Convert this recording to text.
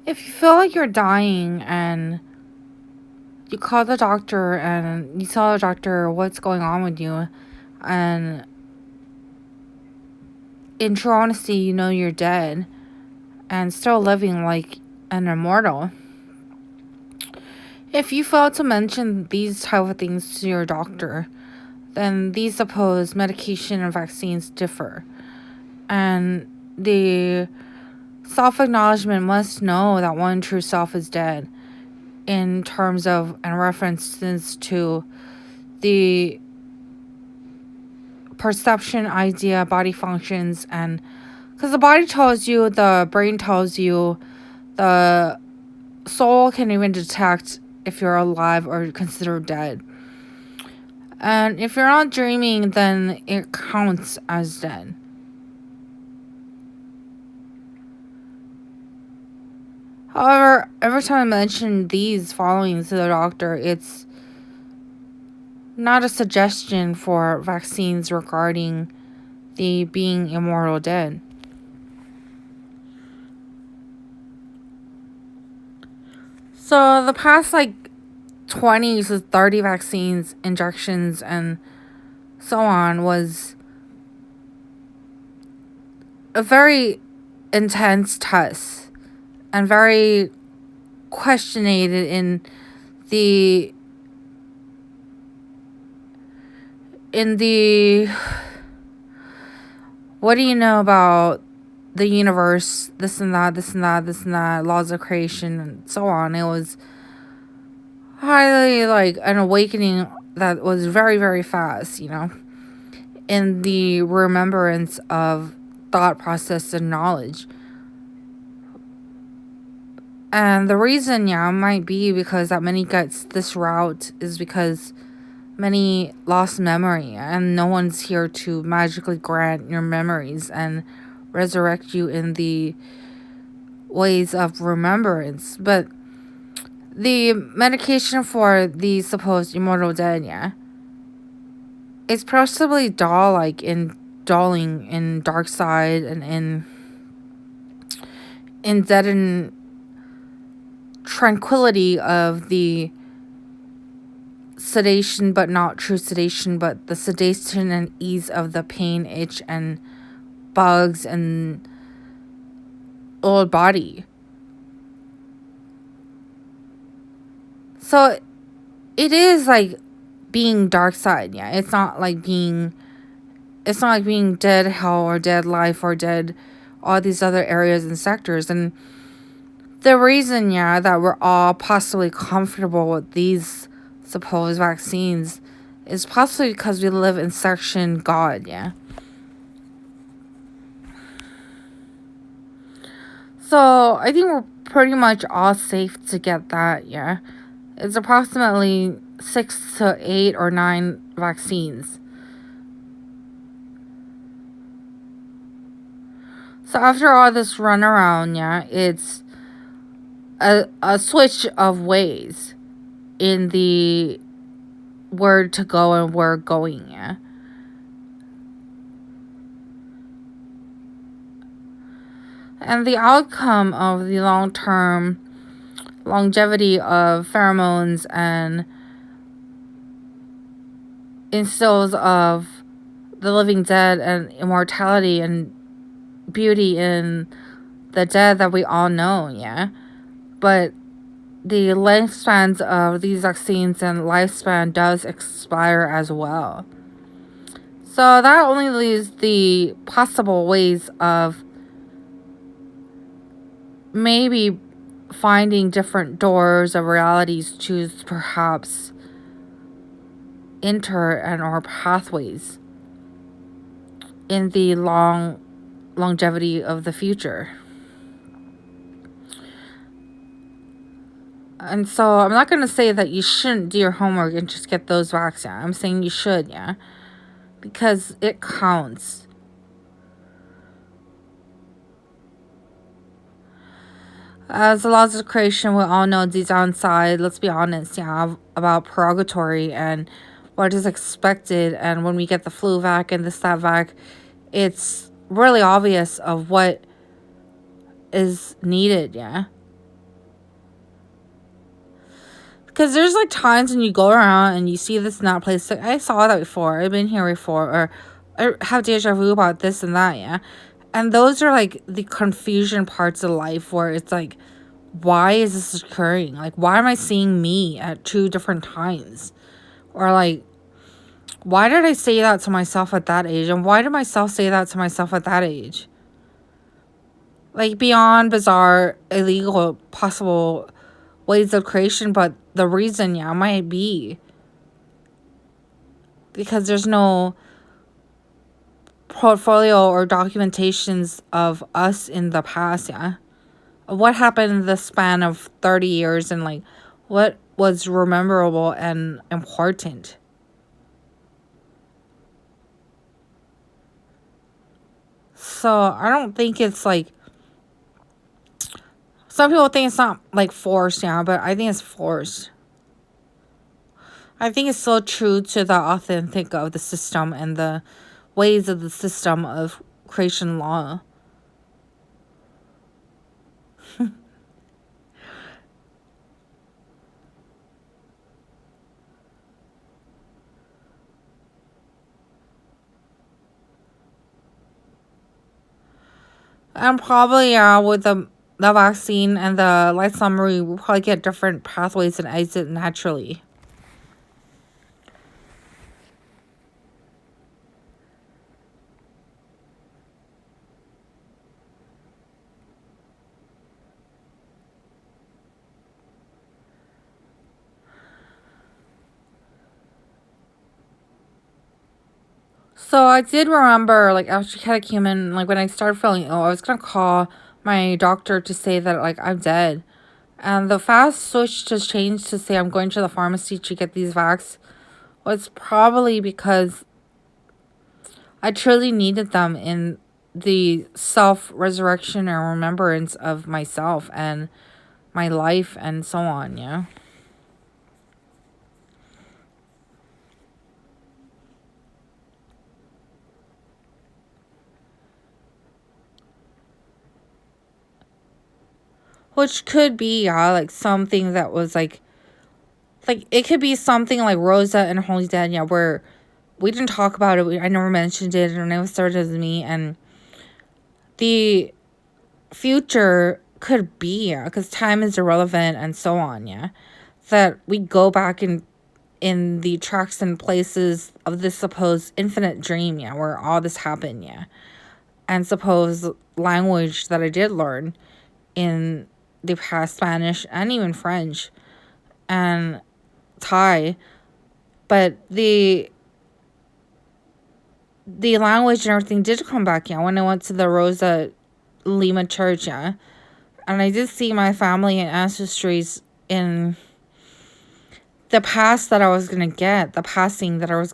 If you feel like you're dying and you call the doctor and you tell the doctor what's going on with you, and in true honesty, you know you're dead and still living like an immortal. If you fail to mention these type of things to your doctor, then these supposed medication and vaccines differ. And the self-acknowledgement must know that one true self is dead in terms of and references to the perception, idea, body functions, and because the body tells you, the brain tells you, the soul can even detect if you're alive or considered dead. And if you're not dreaming, then it counts as dead. However, every time I mention these following to the doctor, it's not a suggestion for vaccines regarding the being immortal dead. So the past 20 to 30 vaccines, injections, and so on was a very intense test and very questionated the in the what do you know about the universe, this and that, this and that, this and that, laws of creation, and so on. It was highly an awakening that was very, very fast, in the remembrance of thought process and knowledge. And the reason, might be because that many gets this route is because many lost memory, and no one's here to magically grant your memories and resurrect you in the ways of remembrance. But the medication for the supposed immortal dead, it's possibly dulling in dark side and in deadened tranquility of the sedation, but not true sedation, but the sedation and ease of the pain, itch, and bugs and old body. So it is being dark side, it's not like being dead hell or dead life or dead all these other areas and sectors. And the reason, that we're all possibly comfortable with these supposed vaccines is possibly because we live in section God, So I think we're pretty much all safe to get that, It's approximately 6 to 8 or 9 vaccines. So after all this runaround, it's a switch of ways in the where to go and where going, And the outcome of the long-term longevity of pheromones and instills of the living dead and immortality and beauty in the dead that we all know, But the lifespans of these vaccines and lifespan does expire as well. So that only leaves the possible ways of maybe finding different doors of realities to perhaps enter and or pathways in the longevity of the future. And so I'm not going to say that you shouldn't do your homework and just get those vaccines. I'm saying you should, because it counts. As the laws of creation, we all know the downside, let's be honest, about purgatory and what is expected. And when we get the flu vac and that vac, it's really obvious of what is needed, Because there's like times when you go around and you see this and that place, like, I saw that before, I've been here before, or I have deja vu about this and that, yeah. And those are like the confusion parts of life where it's like, why is this occurring? Like, why am I seeing me at 2 different times? Or like, why did I say that to myself at that age? And why did myself say that to myself at that age? Like, beyond bizarre, illegal, possible ways of creation, but the reason, yeah, might be because there's no portfolio or documentations of us in the past, yeah. What happened in the span of 30 years and like what was memorable and important. So I don't think it's like, some people think it's not like forced, yeah, but I think it's forced. I think it's so true to the authentic of the system and the ways of the system of creation law. And probably with the vaccine and the light summary, we'll probably get different pathways and exit naturally. So I did remember, like, after catechumen, like, when I started feeling ill, I was gonna call my doctor to say that, like, I'm dead. And the fast switch to change to say I'm going to the pharmacy to get these vax was probably because I truly needed them in the self-resurrection and remembrance of myself and my life and so on, yeah. Which could be, yeah, like, something that was, like, it could be something like Rosa and Holy Dead, yeah, where we didn't talk about it. I never mentioned it, and it was started as me. And the future could be, yeah, because time is irrelevant and so on, yeah. That we go back in the tracks and places of this supposed infinite dream, yeah, where all this happened, yeah. And supposed language that I did learn in the past, Spanish and even French and Thai. But the language and everything did come back, yeah, when I went to the Rosa Lima church, yeah. And I did see my family and ancestries in the past that I was gonna get, the passing that I was